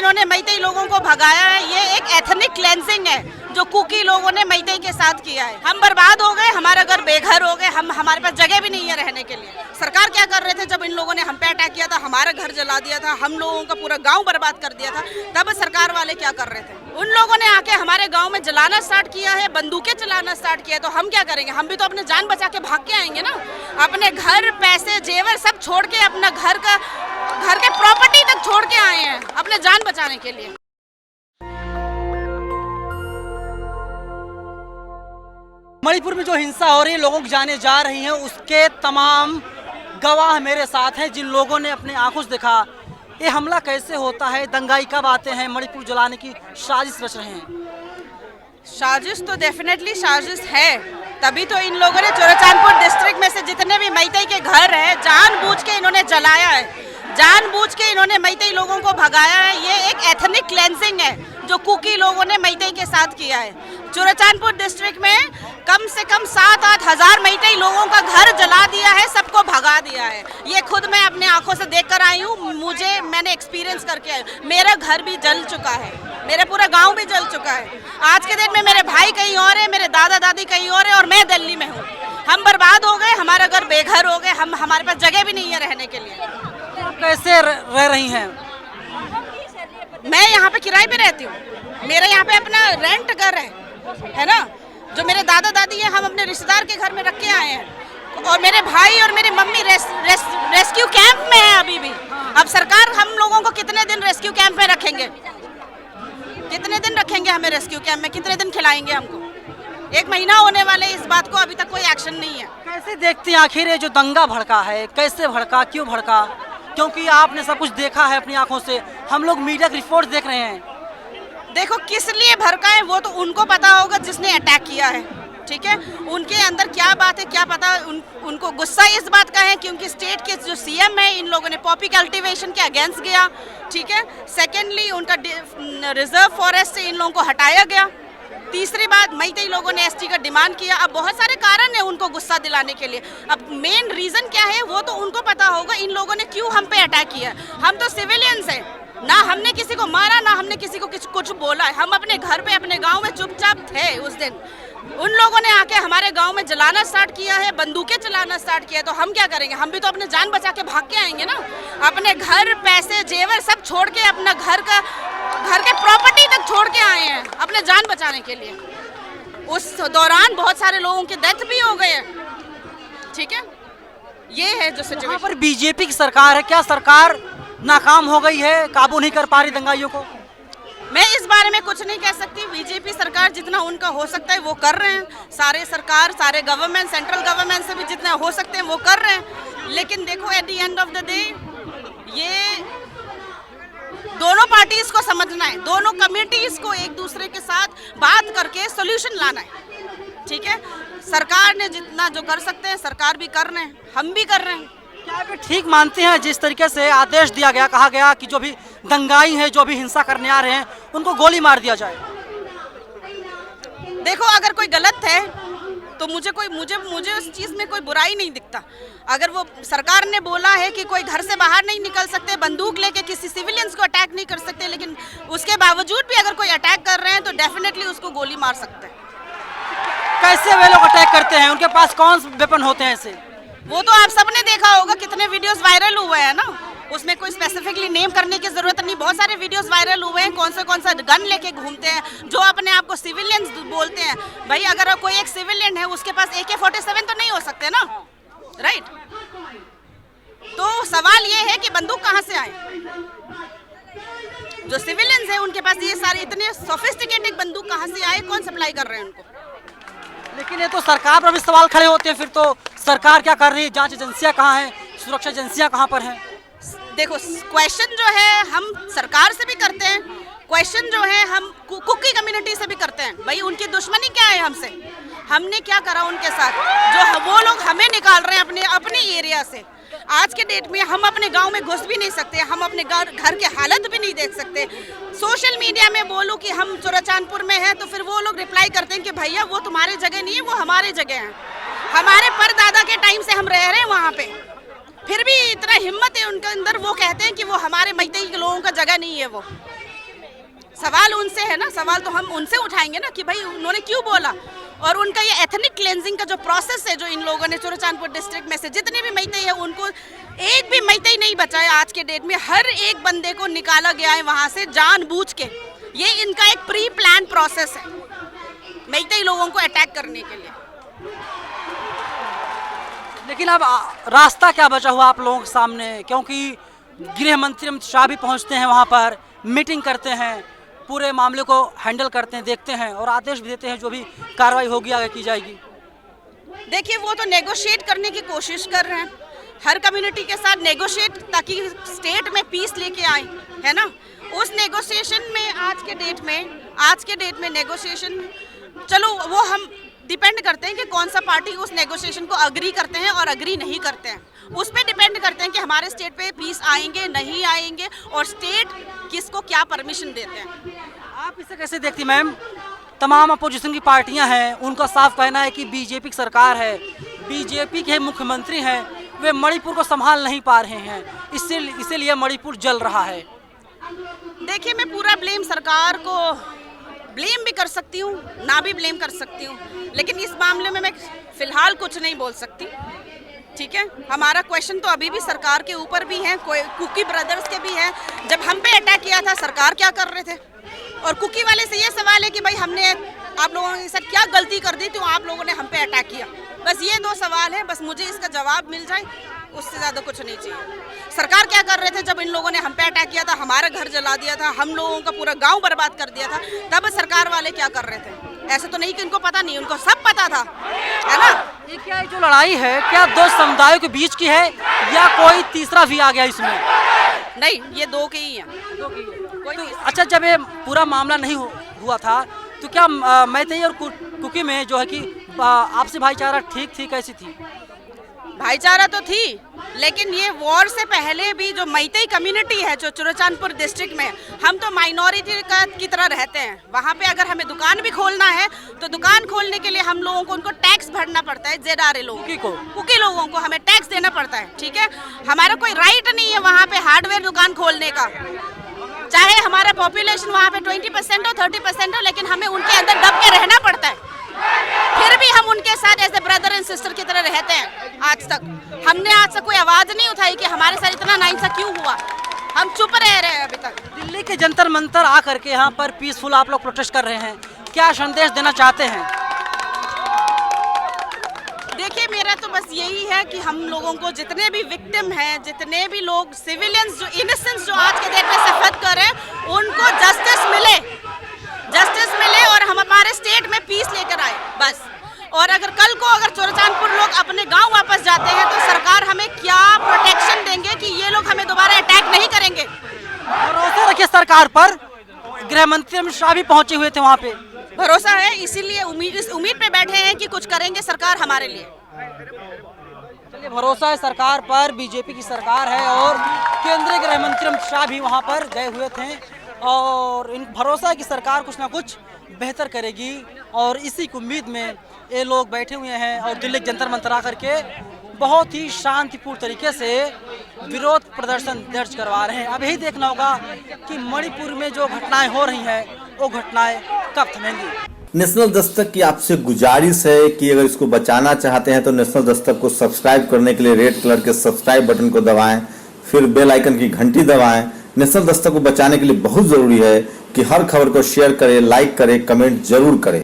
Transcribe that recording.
इन्होंने मैतेई लोगों को भगाया है, ये एक एथनिक क्लेंजिंग है जो कुकी लोगों ने मैतेई के साथ किया है। हम बर्बाद हो गए, हमारा घर बेघर हो गए, हमारे पास जगह भी नहीं है रहने के लिए। सरकार क्या कर रहे थे जब इन लोगों ने हम पे अटैक किया था, हमारा घर जला दिया था, हम लोगों का पूरा गांव बर्बाद कर दिया था, तब सरकार वाले क्या कर रहे थे? उन लोगों ने आके हमारे गांव में जलाना स्टार्ट किया है, बंदूकें चलाना स्टार्ट किया है, तो हम क्या करेंगे? हम भी तो अपने जान बचा के भाग के आएंगे ना। अपने घर, पैसे, जेवर सब छोड़ के, अपना घर के प्रॉपर्टी तक छोड़ के आए हैं अपने जान बचाने के लिए। मणिपुर में जो हिंसा हो रही है, लोगों की जानें जा रही हैं, उसके तमाम गवाह मेरे साथ हैं, जिन लोगों ने अपने आंखों से देखा ये हमला कैसे होता है, दंगाई कब आते हैं, मणिपुर जलाने की साजिश रच रहे हैं। साजिश तो डेफिनेटली साजिश है, तभी तो इन लोगों ने चोराचांदपुर डिस्ट्रिक्ट में से जितने भी मैतेई के घर है जानबूझ के इन्होंने जलाया है, जानबूझ के इन्होंने मैतेई लोगों को भगाया है। ये एक एथनिक क्लेंजिंग है जो कुकी लोगों ने मैतेई के साथ किया है। चोराचांदपुर डिस्ट्रिक्ट में कम से कम 7-8 हज़ार मैतेई लोगों का घर जला दिया है, सबको भगा दिया है। ये खुद मैं अपने आंखों से देख कर आई हूँ, मैंने एक्सपीरियंस करके आई। मेरा घर भी जल चुका है, मेरा पूरा गांव भी जल चुका है। आज के दिन में मेरे भाई कहीं और है, मेरे दादा दादी कहीं और है और मैं दिल्ली में हूँ। हम बर्बाद हो गए, हमारा घर बेघर हो गए, हमारे पास जगह भी नहीं है रहने के लिए। कैसे रह रही हैं? मैं यहाँ पे किराए पे रहती हूँ, मेरा यहाँ पे अपना रेंट घर है ना। जो मेरे दादा दादी हैं, हम अपने रिश्तेदार के घर में रख के आए हैं, और मेरे भाई और मेरी मम्मी रेस्क्यू कैंप में है अभी भी। अब सरकार हम लोगों को कितने दिन रेस्क्यू कैंप में रखेंगे? कितने दिन रखेंगे हमें रेस्क्यू कैंप में? कितने दिन खिलाएंगे हमको? 1 महीना होने वाले इस बात को, अभी तक कोई एक्शन नहीं है। कैसे देखते हैं आखिर ये जो दंगा भड़का है, कैसे भड़का, क्यों भड़का? क्योंकि आपने सब कुछ देखा है अपनी आंखों से, हम लोग मीडिया की रिपोर्ट देख रहे हैं। देखो, किस लिए भड़का है वो तो उनको पता होगा जिसने अटैक किया है, ठीक है। उनके अंदर क्या बात है क्या पता। उनको गुस्सा इस बात का है क्योंकि स्टेट के जो सीएम है, इन लोगों ने पॉपी कल्टीवेशन के अगेंस्ट गया, ठीक है। सेकेंडली, उनका रिजर्व फॉरेस्ट से इन लोगों को हटाया गया। तीसरी बात, मैतेई लोगों ने एसटी का डिमांड किया। अब बहुत सारे कारण है उनको गुस्सा दिलाने के लिए। अब मेन रीजन क्या है वो तो उनको पता होगा, इन लोगों ने क्यों हम पे अटैक किया। हम तो सिविलियंस हैं ना, हमने किसी को मारा ना हमने किसी को कुछ बोला। हम अपने घर पे अपने गांव में चुपचाप थे उस दिन। उन लोगों ने आके हमारे गांव में जलाना स्टार्ट किया है, बंदूकें चलाना स्टार्ट किया है, तो हम क्या करेंगे? हम भी तो अपने जान बचा के भाग के आएंगे ना। अपने घर, पैसे, जेवर सब छोड़ के, अपना घर के प्रॉपर्टी तक छोड़ के आए हैं अपने जान बचाने के लिए। उस दौरान बहुत सारे लोगों के डेथ भी हो गए, ठीक है। ये है जो सिचुएशन। पर बीजेपी की सरकार है, क्या सरकार नाकाम हो गई है, काबू नहीं कर पा रही दंगाइयों को? मैं इस बारे में कुछ नहीं कह सकती। बीजेपी सरकार जितना उनका हो सकता है वो कर रहे हैं। सारे गवर्नमेंट, सेंट्रल गवर्नमेंट से भी जितना हो सकते हैं वो कर रहे हैं। लेकिन देखो, at the end of the day ये दोनों पार्टीज को समझना है, दोनों कम्युनिटीज को एक दूसरे के साथ बात करके सोल्यूशन लाना है, ठीक है। सरकार ने जितना जो कर सकते हैं सरकार भी कर रहे हैं, हम भी कर रहे हैं। क्या आप ठीक मानते हैं जिस तरीके से आदेश दिया गया, कहा गया कि जो भी दंगाई है, जो भी हिंसा करने आ रहे हैं, उनको गोली मार दिया जाए? देखो, अगर कोई गलत है तो मुझे उस चीज़ में कोई बुराई नहीं दिखता। अगर वो सरकार ने बोला है कि कोई घर से बाहर नहीं निकल सकते, बंदूक लेके किसी सिविलियंस को अटैक नहीं कर सकते, लेकिन उसके बावजूद भी अगर कोई अटैक कर रहे हैं तो डेफिनेटली उसको गोली मार सकते हैं। कैसे वे लोग अटैक करते हैं? उनके पास कौन से वेपन होते हैं ऐसे? वो तो आप सबने देखा होगा, कितने वीडियोस वायरल हुए हैं ना। उसमें कोई स्पेसिफिकली नेम करने की जरूरत नहीं, बहुत सारे वीडियोस वायरल हुए हैं। कौन सा गन लेके घूमते हैं, जो अपने आप को सिविलियंस बोलते हैं। भाई, अगर कोई एक सिविलियन है उसके पास AK-47 तो नहीं हो सकते ना, राइट? तो सवाल ये है कि बंदूक कहाँ से आए? जो सिविलियंस है उनके पास ये सारे इतने सोफिस्टिकेटेड बंदूक कहाँ से आए? कौन सप्लाई कर रहे हैं उनको? लेकिन ये तो सरकार पर भी सवाल खड़े होते हैं। फिर तो सरकार क्या कर रही है? जांच एजेंसियां कहाँ हैं? सुरक्षा एजेंसियां कहाँ पर हैं? देखो, क्वेश्चन जो है हम सरकार से भी करते हैं, क्वेश्चन जो है हम कुकी कम्युनिटी से भी करते हैं। भाई, उनकी दुश्मनी क्या है हमसे? हमने क्या करा उनके साथ जो वो लोग हमें निकाल रहे हैं अपने एरिया से? आज के डेट में हम अपने गांव में घुस भी नहीं सकते, हम अपने घर के हालत भी नहीं देख सकते। सोशल मीडिया में बोलो कि हम चोराचांदपुर में हैं तो फिर वो लोग रिप्लाई करते हैं कि भैया वो तुम्हारी जगह नहीं है, वो हमारी जगह है। हमारे परदादा के टाइम से हम रह रहे हैं वहाँ पे, फिर भी इतना हिम्मत है उनके अंदर, वो कहते हैं कि वो हमारे मैतेई के लोगों का जगह नहीं है वो। सवाल उनसे है ना, सवाल तो हम उनसे उठाएंगे ना कि भाई उन्होंने क्यों बोला। और उनका ये एथनिक क्लेंजिंग का जो प्रोसेस है, जो इन लोगों ने चुरचांदपुर डिस्ट्रिक्ट में से जितने भी मैतेई है, उनको एक भी मैतेई नहीं बचा है आज के डेट में। हर एक बंदे को निकाला गया है वहाँ से जानबूझ के। ये इनका एक प्री प्लान प्रोसेस है मैतेई लोगों को अटैक करने के लिए। लेकिन अब रास्ता क्या बचा हुआ आप लोगों के सामने, क्योंकि गृह मंत्री अमित शाह भी पहुंचते हैं वहां पर, मीटिंग करते हैं, पूरे मामले को हैंडल करते हैं, देखते हैं और आदेश भी देते हैं जो भी कार्रवाई होगी आगे की जाएगी। देखिए, वो तो नेगोशिएट करने की कोशिश कर रहे हैं, हर कम्युनिटी के साथ नेगोशिएट, ताकि स्टेट में पीस लेके आए, है ना। उस नेगोशिएशन में आज के डेट में नेगोशिएशन, चलो वो हम डिपेंड करते हैं कि कौन सा पार्टी उस नेगोशिएशन को अग्री करते हैं और अग्री नहीं करते हैं। उस पर डिपेंड करते हैं कि हमारे स्टेट पे पीस आएंगे नहीं आएंगे, और स्टेट किसको क्या परमिशन देते हैं। आप इसे कैसे देखती मैम? तमाम अपोजिशन की पार्टियां हैं, उनका साफ कहना है कि बीजेपी की सरकार है, बीजेपी के मुख्यमंत्री हैं, वे मणिपुर को संभाल नहीं पा रहे हैं, इसीलिए मणिपुर जल रहा है। देखिए, मैं पूरा ब्लेम सरकार को ब्लेम भी कर सकती हूँ, ना भी ब्लेम कर सकती हूँ, लेकिन इस मामले में मैं फिलहाल कुछ नहीं बोल सकती। ठीक है, हमारा क्वेश्चन तो अभी भी सरकार के ऊपर भी है, कुकी ब्रदर्स के भी है। जब हम पे अटैक किया था, सरकार क्या कर रहे थे? और कुकी वाले से ये सवाल है कि भाई हमने आप लोगों के साथ क्या गलती कर दी तो आप लोगों ने हम पे अटैक किया। बस ये दो सवाल है, बस मुझे इसका जवाब मिल जाए, उससे ज़्यादा कुछ नहीं चाहिए। सरकार क्या कर रहे थे जब इन लोगों ने हम पे अटैक किया था, हमारा घर जला दिया था, हम लोगों का पूरा गांव बर्बाद कर दिया था, तब सरकार वाले क्या कर रहे थे? ऐसे तो नहीं कि इनको पता नहीं, उनको सब पता था, है ना। ये क्या जो लड़ाई है, क्या दो समुदायों के बीच की है या कोई तीसरा भी आ गया इसमें? नहीं, ये दो के ही हैं। तो अच्छा, जब ये पूरा मामला नहीं हुआ था तो क्या मैतेई और कुकी में जो है कि आपसी भाईचारा ठीक थी, कैसी थी? भाईचारा तो थी, लेकिन ये वॉर से पहले भी जो मैतेई कम्युनिटी है जो चुरचांदपुर डिस्ट्रिक्ट में, हम तो माइनॉरिटी की तरह रहते हैं। वहाँ पे अगर हमें दुकान भी खोलना है तो दुकान खोलने के लिए हम लोगों को उनको टैक्स भरना पड़ता है, जेडारे लोगों को, कुकी लोगों को हमें टैक्स देना पड़ता है। ठीक है, हमारा कोई राइट नहीं है वहाँ पे हार्डवेयर दुकान खोलने का, चाहे हमारा पॉपुलेशन वहाँ पे 20% हो 30% हो, लेकिन हमें उनके अंदर दब के रहना पड़ता है। फिर भी हम उनके साथ ऐसे ब्रदर एंड सिस्टर की तरह रहते हैं। आज तक कोई आवाज नहीं उठाई कि हमारे साथ इतना नाइंसाफी क्यों हुआ, हम चुप रह रहे हैं अभी तक। दिल्ली के जंतर मंतर आकर के यहाँ पर पीसफुल आप लोग प्रोटेस्ट कर रहे हैं, क्या संदेश देना चाहते हैं? देखिए, मेरा तो बस यही है कि हम लोगों को जितने भी विक्टिम हैं, जितने भी लोग सिविलियंस जो इनोसेंस जो आज के डेट में सफर कर रहे हैं, उनको जस्टिस मिले और हम हमारे स्टेट में पीस लेकर आए, बस। और अगर कल को चुरचांदपुर लोग अपने गांव वापस जाते हैं तो सरकार हमें क्या प्रोटेक्शन देंगे कि ये लोग हमें दोबारा अटैक नहीं करेंगे? भरोसा रखिए सरकार पर, गृह मंत्री अमित शाह भी पहुंचे हुए थे वहाँ पे। भरोसा है, इसीलिए इस उम्मीद पे बैठे हैं कि कुछ करेंगे सरकार हमारे लिए। चलिए, भरोसा है सरकार पर, बीजेपी की सरकार है और केंद्रीय गृह मंत्री अमित शाह भी वहाँ पर गए हुए थे और इन भरोसा है कि सरकार कुछ ना कुछ बेहतर करेगी। और इसी की उम्मीद में ये लोग बैठे हुए हैं और दिल्ली के जंतर मंतर आकर के बहुत ही शांतिपूर्ण तरीके से विरोध प्रदर्शन दर्ज करवा रहे हैं। अब यही देखना होगा कि मणिपुर में जो घटनाएं हो रही हैं वो घटनाएं कब थमेंगी। नेशनल दस्तक की आपसे गुजारिश है कि अगर इसको बचाना चाहते हैं तो नेशनल दस्तक को सब्सक्राइब करने के लिए रेड कलर के सब्सक्राइब बटन को दबाएं, फिर बेल आइकन की घंटी दबाएं। नेशनल दस्तक को बचाने के लिए बहुत जरूरी है कि हर खबर को शेयर करें, लाइक करें, कमेंट जरूर करें।